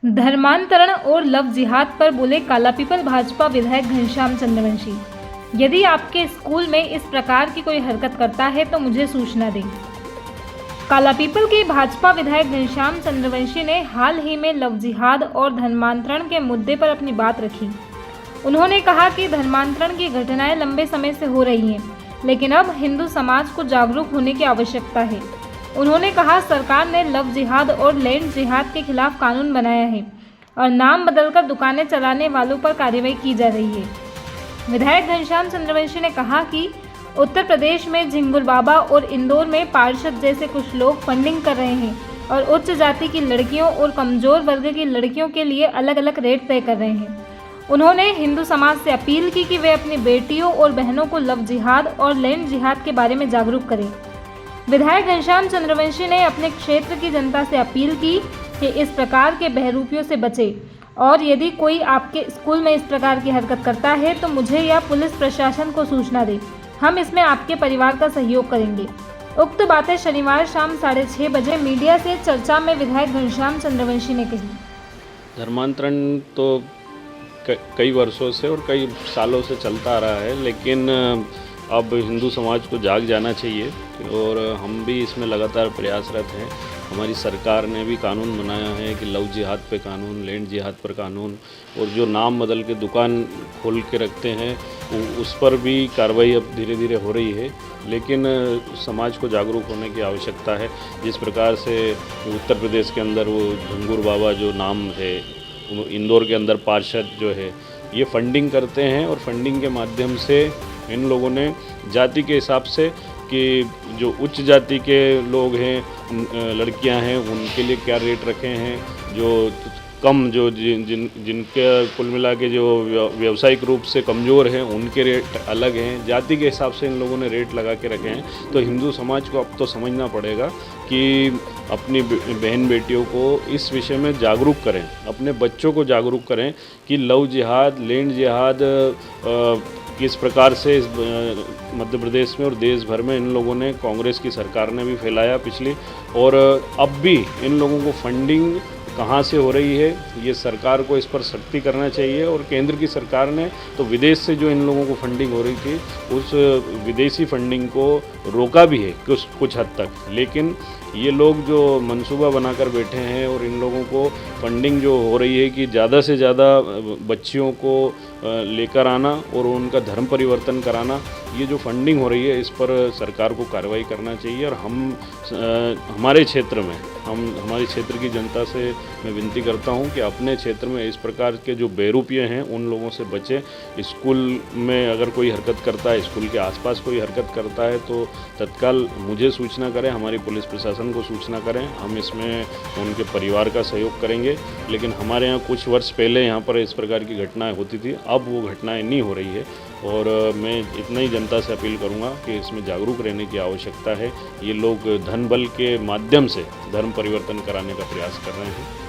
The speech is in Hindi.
धर्मांतरण और लव जिहाद पर बोले कालापीपल भाजपा विधायक घनश्याम चंद्रवंशी। यदि आपके स्कूल में इस प्रकार की कोई हरकत करता है तो मुझे सूचना दें। कालापीपल के भाजपा विधायक घनश्याम चंद्रवंशी ने हाल ही में लव जिहाद और धर्मांतरण के मुद्दे पर अपनी बात रखी। उन्होंने कहा कि धर्मांतरण की घटनाएं लंबे समय से हो रही हैं, लेकिन अब हिंदू समाज को जागरूक होने की आवश्यकता है। उन्होंने कहा, सरकार ने लव जिहाद और लैंड जिहाद के खिलाफ कानून बनाया है और नाम बदलकर दुकानें चलाने वालों पर कार्रवाई की जा रही है। विधायक घनश्याम चंद्रवंशी ने कहा कि उत्तर प्रदेश में झिंगुर बाबा और इंदौर में पार्षद जैसे कुछ लोग फंडिंग कर रहे हैं और उच्च जाति की लड़कियों और कमजोर वर्ग की लड़कियों के लिए अलग अलग रेट तय कर रहे हैं। उन्होंने हिंदू समाज से अपील की कि वे अपनी बेटियों और बहनों को लव जिहाद और लैंड जिहाद के बारे में जागरूक करें। विधायक घनश्याम चंद्रवंशी ने अपने क्षेत्र की जनता से अपील की कि इस प्रकार के बहरूपियों से बचें और यदि कोई आपके स्कूल में इस प्रकार की हरकत करता है तो मुझे या पुलिस प्रशासन को सूचना दें। हम इसमें आपके परिवार का सहयोग करेंगे। उक्त बातें शनिवार शाम 6:30 बजे मीडिया से चर्चा में विधायक घनश्याम चंद्रवंशी ने कही। धर्मांतरण तो कई वर्षों से और कई सालों से चलता आ रहा है, लेकिन अब हिंदू समाज को जाग जाना चाहिए और हम भी इसमें लगातार प्रयासरत हैं। हमारी सरकार ने भी कानून बनाया है कि लव जिहाद पे कानून, लैंड जिहाद पर कानून, और जो नाम बदल के दुकान खोल के रखते हैं उस पर भी कार्रवाई अब धीरे धीरे हो रही है। लेकिन समाज को जागरूक होने की आवश्यकता है। जिस प्रकार से उत्तर प्रदेश के अंदर वो झिंगुर बाबा जो नाम है, इंदौर के अंदर पार्षद जो है, ये फंडिंग करते हैं और फंडिंग के माध्यम से इन लोगों ने जाति के हिसाब से कि जो उच्च जाति के लोग हैं, लड़कियां हैं, उनके लिए क्या रेट रखे हैं, जो कम जो जिनके कुल मिला के जो व्यावसायिक रूप से कमज़ोर हैं उनके रेट अलग हैं। जाति के हिसाब से इन लोगों ने रेट लगा के रखे हैं। तो हिंदू समाज को अब तो समझना पड़ेगा कि अपनी बहन बेटियों को इस विषय में जागरूक करें, अपने बच्चों को जागरूक करें कि लव जिहाद, लैंड जिहाद किस प्रकार से इस मध्य प्रदेश में और देश भर में इन लोगों ने, कांग्रेस की सरकार ने भी फैलाया पिछली, और अब भी इन लोगों को फंडिंग कहाँ से हो रही है, ये सरकार को इस पर सख्ती करना चाहिए। और केंद्र की सरकार ने तो विदेश से जो इन लोगों को फंडिंग हो रही थी उस विदेशी फंडिंग को रोका भी है कुछ हद तक, लेकिन ये लोग जो मंसूबा बनाकर बैठे हैं और इन लोगों को फंडिंग जो हो रही है कि ज़्यादा से ज़्यादा बच्चियों को लेकर आना और उनका धर्म परिवर्तन कराना, ये जो फंडिंग हो रही है इस पर सरकार को कार्रवाई करना चाहिए। और हमारे क्षेत्र में हमारे क्षेत्र की जनता से मैं विनती करता हूं कि अपने क्षेत्र में इस प्रकार के जो बेरूपिये हैं उन लोगों से बचें। स्कूल में अगर कोई हरकत करता है, स्कूल के आसपास कोई हरकत करता है तो तत्काल मुझे सूचना करें, हमारी पुलिस प्रशासन को सूचना करें। हम इसमें उनके परिवार का सहयोग करेंगे। लेकिन हमारे यहाँ कुछ वर्ष पहले यहाँ पर इस प्रकार की घटनाएं होती थी, अब वो घटनाएं नहीं हो रही है। और मैं इतना ही जनता से अपील करूंगा कि इसमें जागरूक रहने की आवश्यकता है। ये लोग धन बल के माध्यम से धर्म परिवर्तन कराने का प्रयास कर रहे हैं।